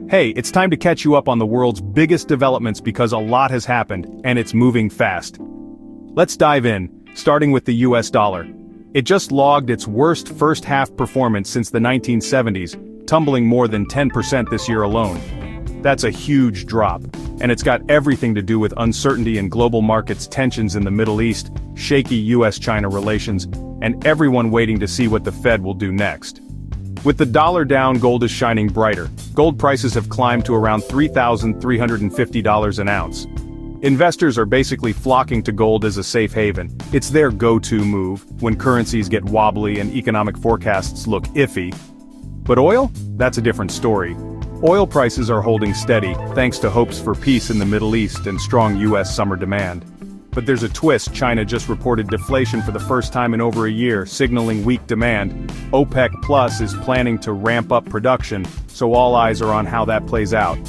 Hey, it's time to catch you up on the world's biggest developments because a lot has happened, and it's moving fast. Let's dive in, starting with the US dollar. It just logged its worst first-half performance since the 1970s, tumbling more than 10% this year alone. That's a huge drop, and it's got everything to do with uncertainty in global markets, tensions in the Middle East, shaky US-China relations, and everyone waiting to see what the Fed will do next. With the dollar down, gold is shining brighter. Gold prices have climbed to around $3,350 an ounce. Investors are basically flocking to gold as a safe haven. It's their go-to move when currencies get wobbly and economic forecasts look iffy. But oil? That's a different story. Oil prices are holding steady, thanks to hopes for peace in the Middle East and strong US summer demand. But there's a twist. China just reported deflation for the first time in over a year, signaling weak demand. OPEC Plus is planning to ramp up production, so all eyes are on how that plays out.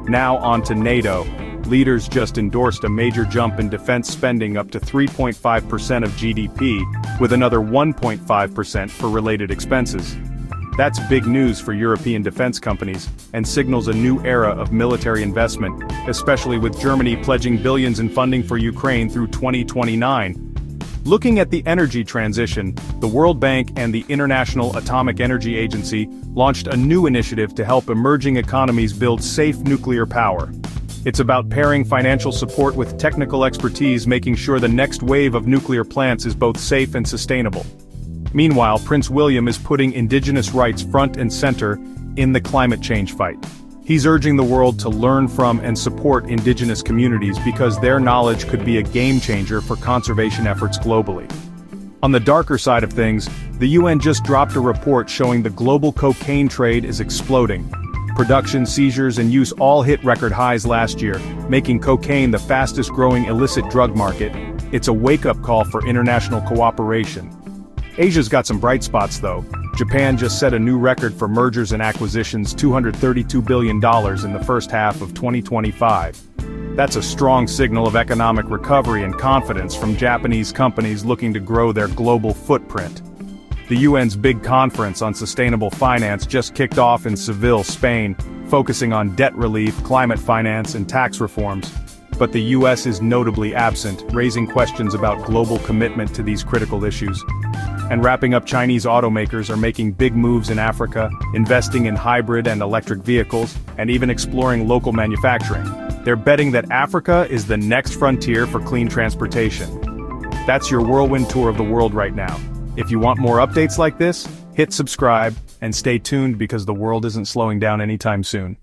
Now on to NATO. Leaders just endorsed a major jump in defense spending up to 3.5% of GDP, with another 1.5% for related expenses. That's big news for European defense companies, and signals a new era of military investment, especially with Germany pledging billions in funding for Ukraine through 2029. Looking at the energy transition, the World Bank and the International Atomic Energy Agency launched a new initiative to help emerging economies build safe nuclear power. It's about pairing financial support with technical expertise, making sure the next wave of nuclear plants is both safe and sustainable. Meanwhile, Prince William is putting indigenous rights front and center in the climate change fight. He's urging the world to learn from and support indigenous communities because their knowledge could be a game changer for conservation efforts globally. On the darker side of things, the UN just dropped a report showing the global cocaine trade is exploding. Production, seizures, and use all hit record highs last year, making cocaine the fastest-growing illicit drug market. It's a wake-up call for international cooperation. Asia's got some bright spots though. Japan just set a new record for mergers and acquisitions, $232 billion in the first half of 2025. That's a strong signal of economic recovery and confidence from Japanese companies looking to grow their global footprint. The UN's big conference on sustainable finance just kicked off in Seville, Spain, focusing on debt relief, climate finance, and tax reforms. But the US is notably absent, raising questions about global commitment to these critical issues. And wrapping up, Chinese automakers are making big moves in Africa, investing in hybrid and electric vehicles, and even exploring local manufacturing. They're betting that Africa is the next frontier for clean transportation. That's your whirlwind tour of the world right now. If you want more updates like this, hit subscribe, and stay tuned because the world isn't slowing down anytime soon.